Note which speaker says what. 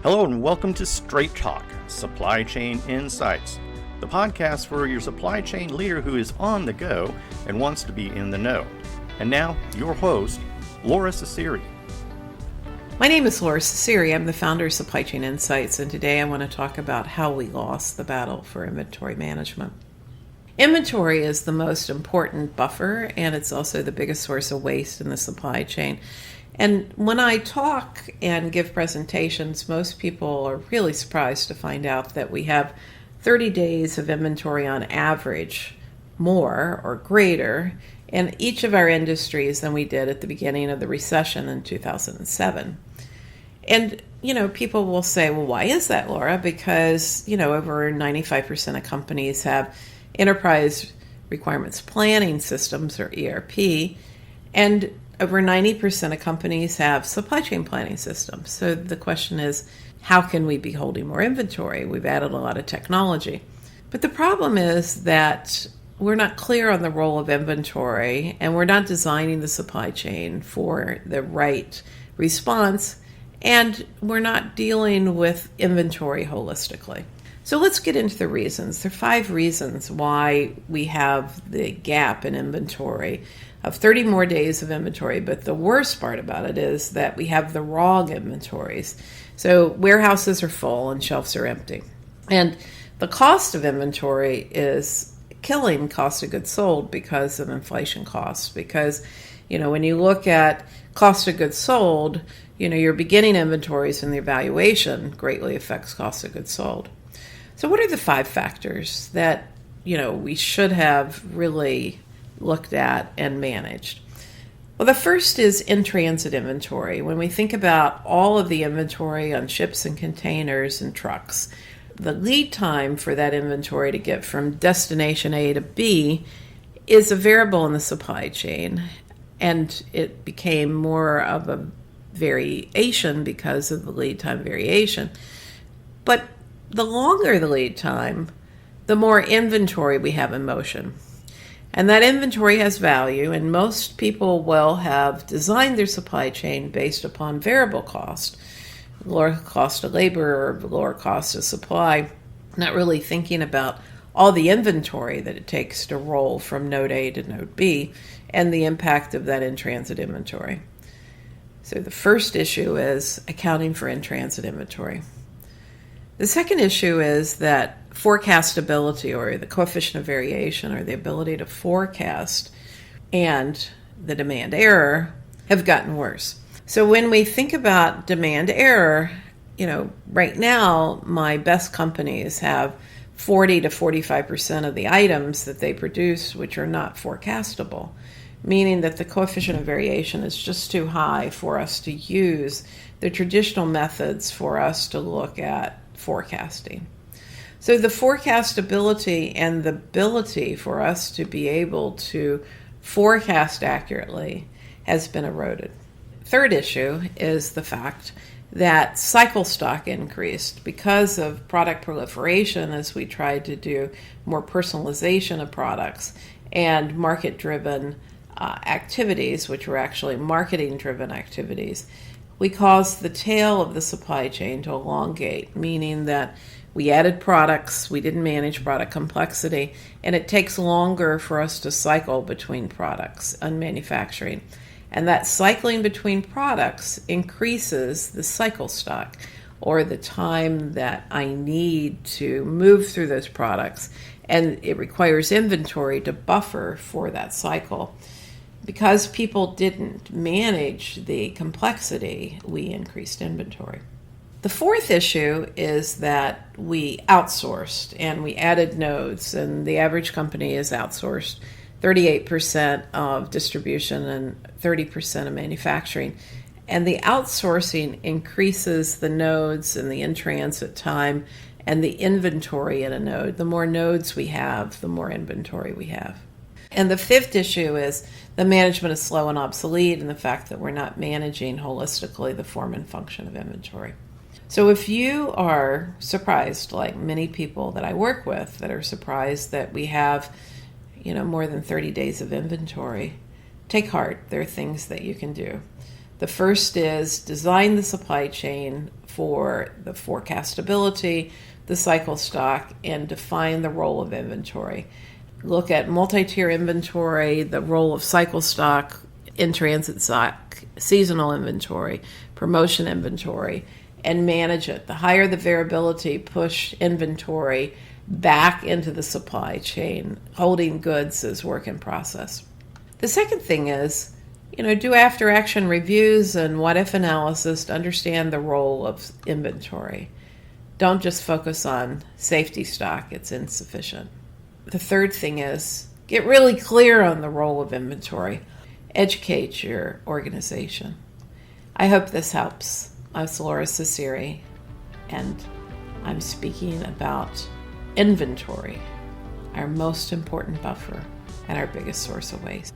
Speaker 1: Hello and welcome to Straight Talk, Supply Chain Insights, the podcast for your supply chain leader who is on the go and wants to be in the know. And now, your host, Lora Cecere.
Speaker 2: My name is Lora Cecere. I'm the founder of Supply Chain Insights, and today I want to talk about how we lost the battle for inventory management. Inventory is the most important buffer, and it's also the biggest source of waste in the supply chain. And when I talk and give presentations, most people are really surprised to find out that we have 30 days of inventory on average, more or greater, in each of our industries than we did at the beginning of the recession in 2007. And, people will say, well, why is that, Laura? Because, over 95% of companies have enterprise requirements planning systems, or ERP, and over 90% of companies have supply chain planning systems. So the question is, how can we be holding more inventory? We've added a lot of technology. But the problem is that we're not clear on the role of inventory, and we're not designing the supply chain for the right response, and we're not dealing with inventory holistically. So let's get into the reasons. There are 5 reasons why we have the gap in inventory of 30 more days of inventory, but the worst part about it is that we have the wrong inventories. So warehouses are full and shelves are empty. And the cost of inventory is killing cost of goods sold because of inflation costs. Because, when you look at cost of goods sold, your beginning inventories and the evaluation greatly affects cost of goods sold. So what are the 5 factors that, we should have really looked at and managed? Well, the first is in-transit inventory. When we think about all of the inventory on ships and containers and trucks, the lead time for that inventory to get from destination A to B is a variable in the supply chain, and it became more of a variation because of the lead time variation. But the longer the lead time, the more inventory we have in motion. And that inventory has value, and most people will have designed their supply chain based upon variable cost, lower cost of labor or lower cost of supply, not really thinking about all the inventory that it takes to roll from node A to node B and the impact of that in-transit inventory. So the first issue is accounting for in-transit inventory. The second issue is that forecastability, or the coefficient of variation, or the ability to forecast, and the demand error have gotten worse. So when we think about demand error, right now my best companies have 40 to 45% of the items that they produce which are not forecastable, meaning that the coefficient of variation is just too high for us to use the traditional methods for us to look at forecasting. So the forecastability and the ability for us to be able to forecast accurately has been eroded. Third issue is the fact that cycle stock increased because of product proliferation as we tried to do more personalization of products and market-driven activities, which were actually marketing-driven activities. We caused the tail of the supply chain to elongate, meaning that we added products, we didn't manage product complexity, and it takes longer for us to cycle between products and manufacturing. And that cycling between products increases the cycle stock, or the time that I need to move through those products, and it requires inventory to buffer for that cycle. Because people didn't manage the complexity, we increased inventory. The fourth issue is that we outsourced and we added nodes, and the average company is outsourced 38% of distribution and 30% of manufacturing. And the outsourcing increases the nodes and the in-transit time and the inventory in a node. The more nodes we have, the more inventory we have. And the fifth issue is the management is slow and obsolete, and the fact that we're not managing holistically the form and function of inventory. So if you are surprised, like many people that I work with that are surprised that we have, more than 30 days of inventory, take heart. There are things that you can do. The first is design the supply chain for the forecastability, the cycle stock, and define the role of inventory. Look at multi-tier inventory, the role of cycle stock, in-transit stock, seasonal inventory, promotion inventory, and manage it. The higher the variability, push inventory back into the supply chain. Holding goods as work in process. The second thing is, do after-action reviews and what-if analysis to understand the role of inventory. Don't just focus on safety stock. It's insufficient. The third thing is, get really clear on the role of inventory. Educate your organization. I hope this helps. I'm Lora Cecere, and I'm speaking about inventory, our most important buffer and our biggest source of waste.